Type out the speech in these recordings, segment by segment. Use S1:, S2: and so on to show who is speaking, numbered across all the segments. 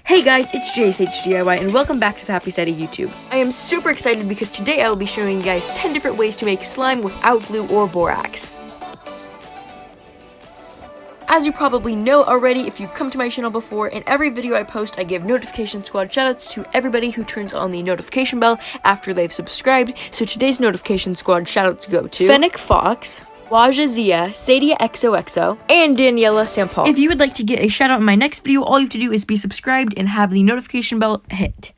S1: Hey guys, it's JSHDIY and welcome back to the Happy Side of YouTube. I am super excited because today I will be showing you guys 10 different ways to make slime without glue or borax. As you probably know already if you've come to my channel before, in every video I post I give Notification Squad shoutouts to everybody who turns on the notification bell after they've subscribed. So today's Notification Squad shoutouts go to Fennec Fox, Waja Zia, Sadia XOXO, and Daniela Sampal. If you would like to get a shout out in my next video, all you have to do is be subscribed and have the notification bell hit.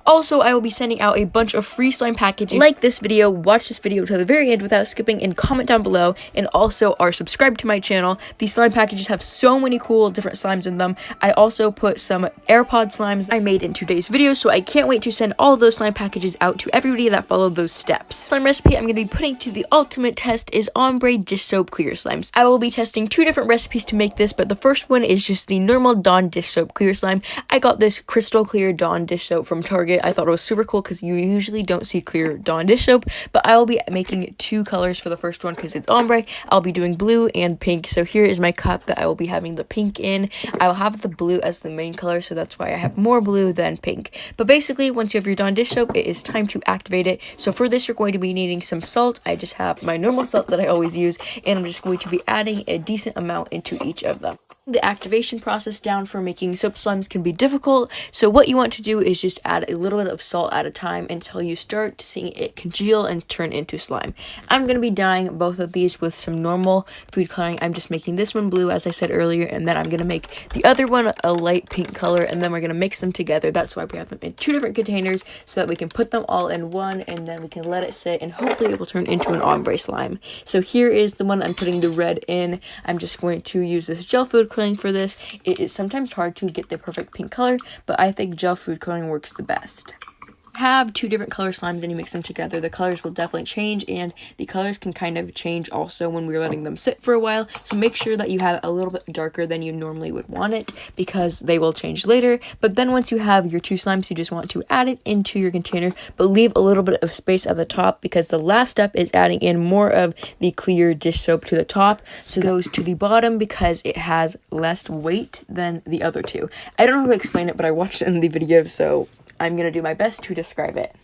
S1: Also, I will be sending out a bunch of free slime packages. Like this video, watch this video to the very end without skipping, and comment down below, and also are subscribed to my channel. These slime packages have so many cool different slimes in them. I also put some AirPod slimes I made in today's video, so I can't wait to send all of those slime packages out to everybody that followed those steps. Slime recipe I'm going to be putting to the ultimate test is ombre dish soap clear slimes. I will be testing two different recipes to make this, but the first one is just the normal Dawn dish soap clear slime. I got this crystal clear Dawn dish soap from Target. I thought it was super cool because you usually don't see clear Dawn dish soap, but I will be making two colors for the first one because it's ombre. I'll be doing blue and pink. So here is my cup that I will be having the pink in. I will have the blue as the main color, so that's why I have more blue than pink. But basically, once you have your Dawn dish soap, it is time to activate it. So for this, you're going to be needing some salt. I just have my normal salt that I always use, and I'm just going to be adding a decent amount into each of them. The activation process down for making soap slimes can be difficult, so what you want to do is just add a little bit of salt at a time until you start seeing it congeal and turn into slime. I'm going to be dyeing both of these with some normal food coloring. I'm just making this one blue, as I said earlier, and then I'm going to make the other one a light pink color, and then we're going to mix them together. That's why we have them in two different containers, so that we can put them all in one, and then we can let it sit, and hopefully it will turn into an ombre slime. So here is the one I'm putting the red in. I'm just going to use this gel food for this. It is sometimes hard to get the perfect pink color, but I think gel food coloring works the best. Have two different color slimes and you mix them together, the colors will definitely change, and the colors can kind of change also when we're letting them sit for a while, so make sure that you have a little bit darker than you normally would want it because they will change later. But then once you have your two slimes, you just want to add it into your container, but leave a little bit of space at the top because the last step is adding in more of the clear dish soap to the top, so goes to the bottom because it has less weight than the other two. I don't know how to explain it, but I watched it in the video, so I'm going to do my best to describe it.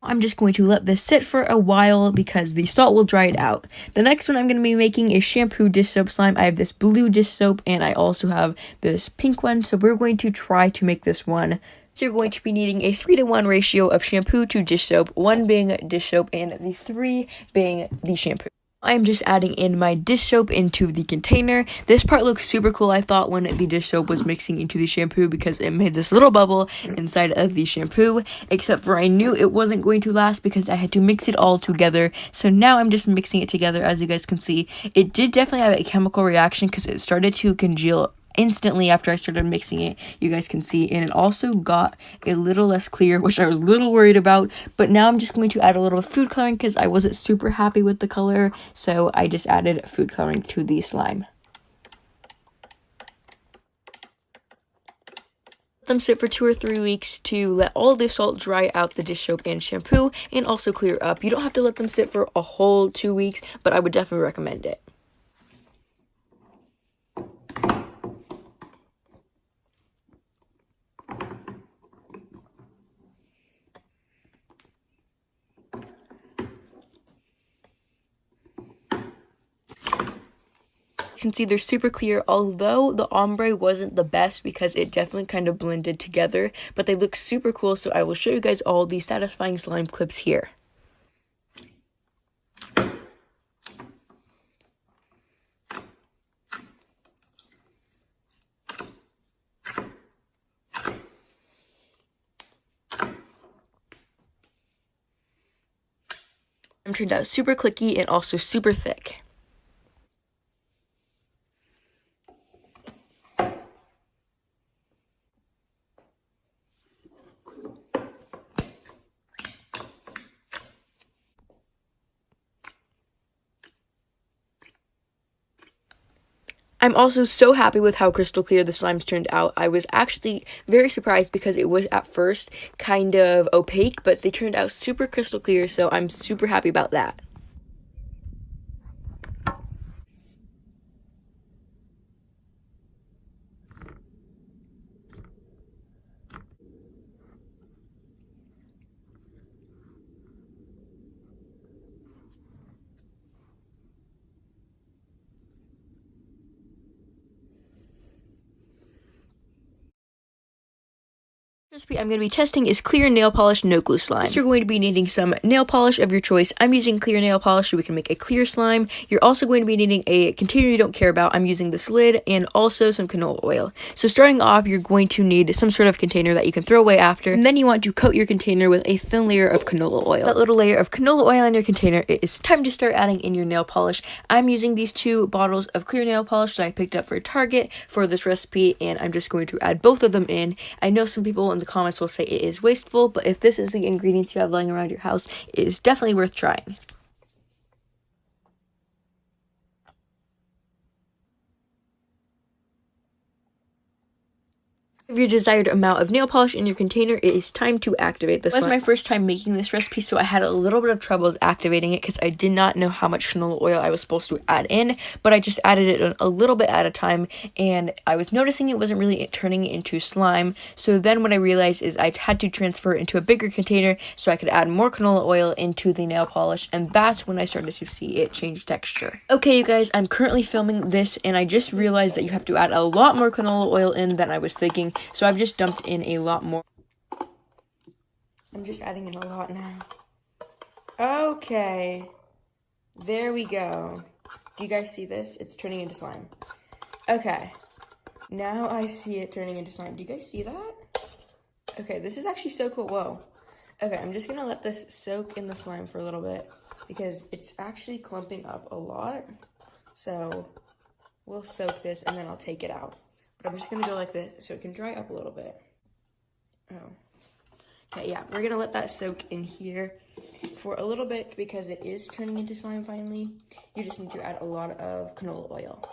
S1: I'm just going to let this sit for a while because the salt will dry it out. The next one I'm going to be making is shampoo dish soap slime. I have this blue dish soap and I also have this pink one, so we're going to try to make this one. So you're going to be needing a 3-to-1 ratio of shampoo to dish soap, 1 being dish soap and the 3 being the shampoo. I'm just adding in my dish soap into the container. This part looks super cool, I thought, when the dish soap was mixing into the shampoo because it made this little bubble inside of the shampoo, except for I knew it wasn't going to last because I had to mix it all together. So now I'm just mixing it together. As you guys can see, it did definitely have a chemical reaction because it started to congeal instantly after I started mixing it, you guys can see, and it also got a little less clear, which I was a little worried about. But now I'm just going to add a little food coloring because I wasn't super happy with the color, so I just added food coloring to the slime. Let them sit for 2 or 3 weeks to let all the salt dry out the dish soap and shampoo and also clear up. You don't have to let them sit for a whole 2 weeks, but I would definitely recommend it. You can see they're super clear, although the ombre wasn't the best because it definitely kind of blended together, but they look super cool, so I will show you guys all the satisfying slime clips here. It turned out super clicky and also super thick. I'm also so happy with how crystal clear the slimes turned out. I was actually very surprised because it was at first kind of opaque, but they turned out super crystal clear, so I'm super happy about that. Recipe I'm going to be testing is clear nail polish no glue slime. You're going to be needing some nail polish of your choice. I'm using clear nail polish so we can make a clear slime. You're also going to be needing a container you don't care about. I'm using this lid and also some canola oil. So starting off, you're going to need some sort of container that you can throw away after, and then you want to coat your container with a thin layer of canola oil. That little layer of canola oil in your container, it is time to start adding in your nail polish. I'm using these 2 bottles of clear nail polish that I picked up for Target for this recipe, and I'm just going to add both of them in. I know some people in the comments will say it is wasteful, but if this is the ingredients you have lying around your house, it is definitely worth trying. Your desired amount of nail polish in your container, it is time to activate this. This was my first time making this recipe, so I had a little bit of trouble activating it because I did not know how much canola oil I was supposed to add in, but I just added it a little bit at a time, and I was noticing it wasn't really turning it into slime. So then what I realized is I had to transfer it into a bigger container so I could add more canola oil into the nail polish, and that's when I started to see it change texture. Okay, you guys, I'm currently filming this, and I just realized that you have to add a lot more canola oil in than I was thinking. So I've just dumped in a lot more. I'm just adding in a lot now. Okay. There we go. Do you guys see this? It's turning into slime. Okay. Now I see it turning into slime. Do you guys see that? Okay, this is actually so cool. Whoa. Okay, I'm just gonna let this soak in the slime for a little bit because it's actually clumping up a lot. So we'll soak this and then I'll take it out. But I'm just going to go like this so it can dry up a little bit. Oh. Okay, yeah, we're going to let that soak in here for a little bit because it is turning into slime finally. You just need to add a lot of canola oil.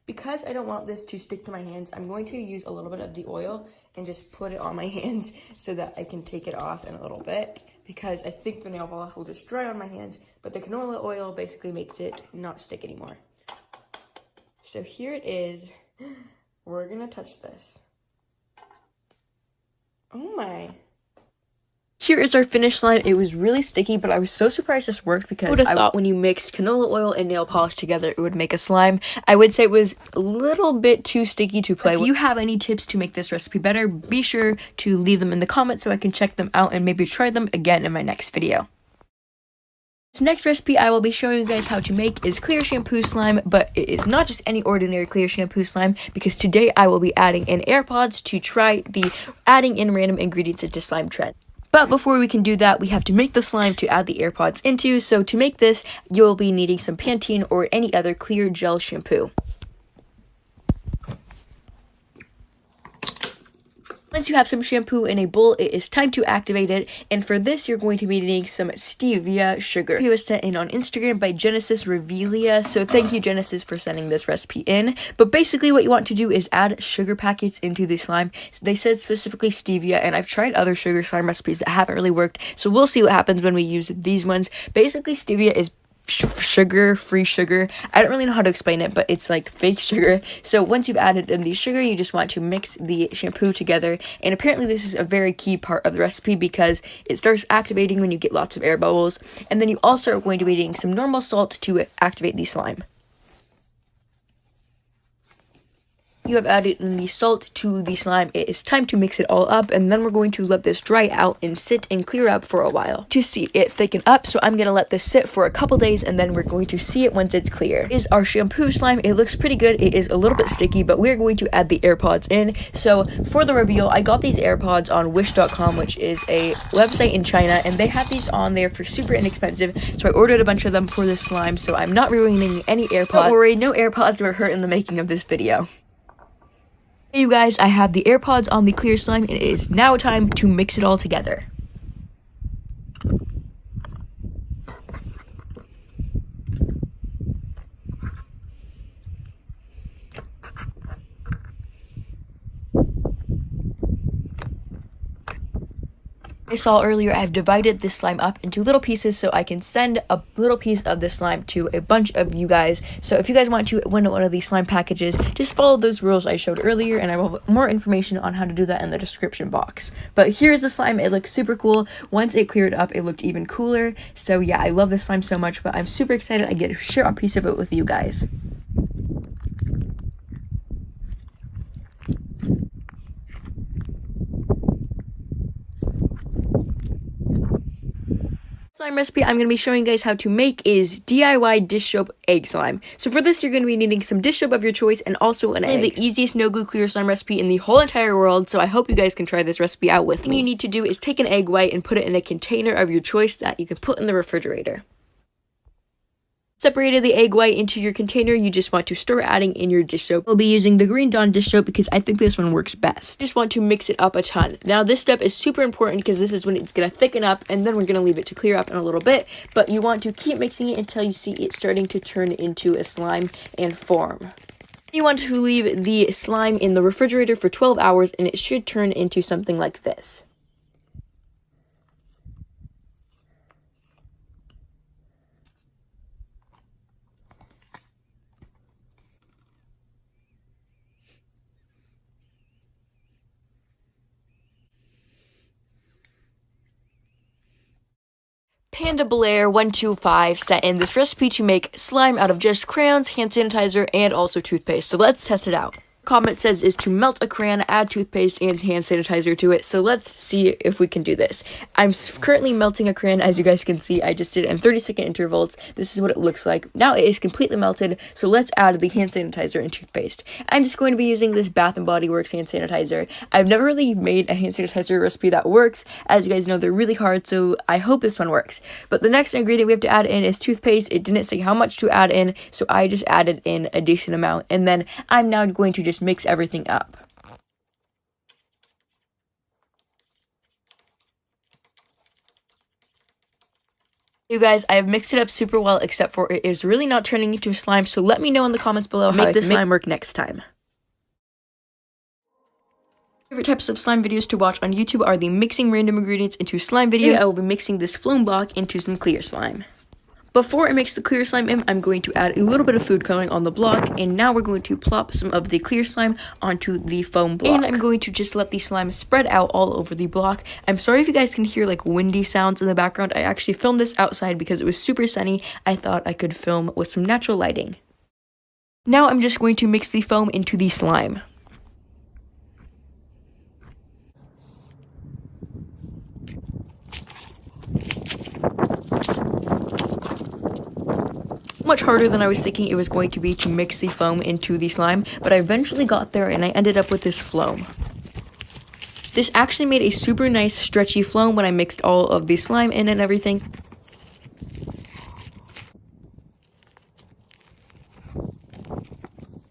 S1: Because I don't want this to stick to my hands, I'm going to use a little bit of the oil and just put it on my hands so that I can take it off in a little bit. Because I think the nail polish will just dry on my hands, but the canola oil basically makes it not stick anymore. So here it is. We're gonna touch this. Oh my. Here is our finished slime. It was really sticky, but I was so surprised this worked because I thought when you mixed canola oil and nail polish together, it would make a slime. I would say it was a little bit too sticky to play with. If you have any tips to make this recipe better, be sure to leave them in the comments so I can check them out and maybe try them again in my next video. This next recipe I will be showing you guys how to make is clear shampoo slime, but it is not just any ordinary clear shampoo slime because today I will be adding in AirPods to try the adding in random ingredients into slime trend. But before we can do that, we have to make the slime to add the AirPods into, so to make this, you'll be needing some Pantene or any other clear gel shampoo. Once you have some shampoo in a bowl, it is time to activate it, and for this, you're going to be needing some stevia sugar. It was sent in on Instagram by Genesis Revelia, so thank you, Genesis, for sending this recipe in. But basically, what you want to do is add sugar packets into the slime. They said specifically stevia, and I've tried other sugar slime recipes that haven't really worked, so we'll see what happens when we use these ones. Basically, stevia is free sugar. I don't really know how to explain it, but it's like fake sugar. So once you've added in the sugar, you just want to mix the shampoo together, and apparently this is a very key part of the recipe because it starts activating when you get lots of air bubbles. And then you also are going to be needing some normal salt to activate the slime. You have added in the salt to the slime. It is time to mix it all up, and then we're going to let this dry out and sit and clear up for a while to see it thicken up. So I'm gonna let this sit for a couple days, and then we're going to see it once it's clear. Is our shampoo slime. It looks pretty good. It is a little bit sticky, but we're going to add the AirPods in. So for the reveal, I got these AirPods on Wish.com, which is a website in China, and they have these on there for super inexpensive. So I ordered a bunch of them for this slime, so I'm not ruining any AirPods. Don't worry, no AirPods were hurt in the making of this video. Hey you guys, I have the AirPods on the clear slime, and it is now time to mix it all together. I saw earlier, I've divided this slime up into little pieces so I can send a little piece of this slime to a bunch of you guys. So if you guys want to win one of these slime packages, just follow those rules I showed earlier, and I will have more information on how to do that in the description box. But here's the slime. It looks super cool. Once it cleared up, it looked even cooler. So yeah, I love this slime so much, but I'm super excited I get to share a piece of it with you guys. Slime recipe I'm going to be showing you guys how to make is DIY dish soap egg slime. So for this, you're going to be needing some dish soap of your choice and also an egg. The easiest no glue clear slime recipe in the whole entire world, so I hope you guys can try this recipe out with me. What you need to do is take an egg white and put it in a container of your choice that you can put in the refrigerator. Separated the egg white into your container, you just want to start adding in your dish soap. I'll be using the Green Dawn dish soap because I think this one works best. Just want to mix it up a ton. Now this step is super important because this is when it's going to thicken up and then we're going to leave it to clear up in a little bit, but you want to keep mixing it until you see it starting to turn into a slime and form. You want to leave the slime in the refrigerator for 12 hours and it should turn into something like this. Panda Blair 125 sent in this recipe to make slime out of just crayons, hand sanitizer, and also toothpaste. So let's test it out. Comment says is to melt a crayon, add toothpaste and hand sanitizer to it. So let's see if we can do this. I'm currently melting a crayon, as you guys can see. I just did it in 30-second intervals. This is what it looks like. Now it is completely melted, so let's add the hand sanitizer and toothpaste. I'm just going to be using this Bath & Body Works hand sanitizer. I've never really made a hand sanitizer recipe that works. As you guys know, they're really hard, so I hope this one works. But the next ingredient we have to add in is toothpaste. It didn't say how much to add in, so I just added in a decent amount. And then I'm now going to just mix everything up. You guys, I have mixed it up super well, except for it is really not turning into a slime, so let me know in the comments below how I make slime work next time. Favorite types of slime videos to watch on YouTube are the mixing random ingredients into slime videos. I will be mixing this foam block into some clear slime. Before I mix the clear slime in, I'm going to add a little bit of food coloring on the block, and now we're going to plop some of the clear slime onto the foam block. And I'm going to just let the slime spread out all over the block. I'm sorry if you guys can hear like windy sounds in the background. I actually filmed this outside because it was super sunny. I thought I could film with some natural lighting. Now I'm just going to mix the foam into the slime. Much harder than I was thinking it was going to be to mix the foam into the slime, but I eventually got there and I ended up with this foam. This actually made a super nice stretchy foam when I mixed all of the slime in and everything.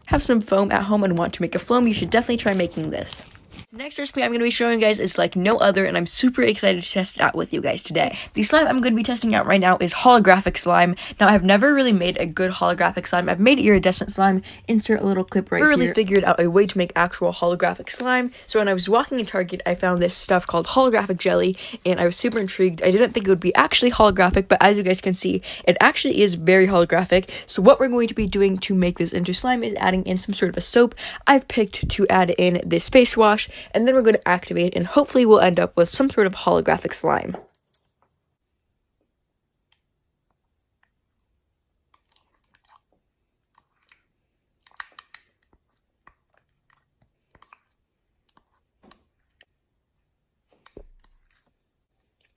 S1: Have some foam at home and want to make a foam, you should definitely try making this. The next recipe I'm going to be showing you guys is like no other, and I'm super excited to test it out with you guys today. The slime I'm going to be testing out right now is holographic slime. Now, I've never really made a good holographic slime. I've made iridescent slime. Insert a little clip right here. I really figured out a way to make actual holographic slime. So when I was walking in Target, I found this stuff called holographic jelly, and I was super intrigued. I didn't think it would be actually holographic, but as you guys can see, it actually is very holographic. So what we're going to be doing to make this into slime is adding in some sort of a soap. I've picked to add in this face wash, and then we're going to activate, and hopefully we'll end up with some sort of holographic slime.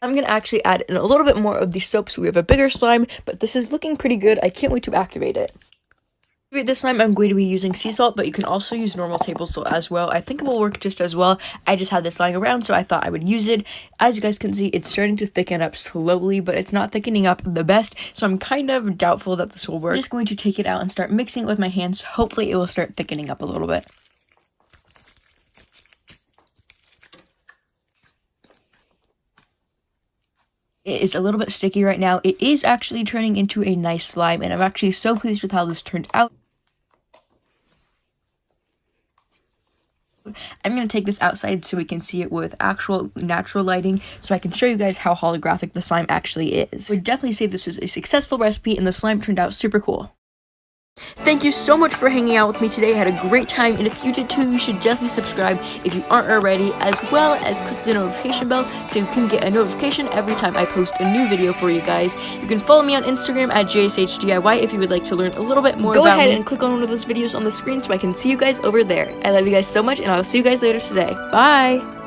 S1: I'm going to actually add in a little bit more of the soap so we have a bigger slime, but this is looking pretty good. I can't wait to activate it. This time I'm going to be using sea salt, but you can also use normal table salt as well. I think it will work just as well. I just had this lying around, so I thought I would use it. As you guys can see, it's starting to thicken up slowly, but it's not thickening up the best, so I'm kind of doubtful that this will work. I'm just going to take it out and start mixing it with my hands. Hopefully it will start thickening up a little bit. It is a little bit sticky right now. It is actually turning into a nice slime, and I'm actually so pleased with how this turned out. I'm going to take this outside so we can see it with actual natural lighting so I can show you guys how holographic the slime actually is. I would definitely say this was a successful recipe and the slime turned out super cool. Thank you so much for hanging out with me today. I had a great time, and if you did too, you should definitely subscribe if you aren't already, as well as click the notification bell so you can get a notification every time I post a new video for you guys. You can follow me on Instagram at JSHDIY if you would like to learn a little bit more about me. Go ahead and click on one of those videos on the screen so I can see you guys over there. I love you guys so much, and I'll see you guys later today. Bye!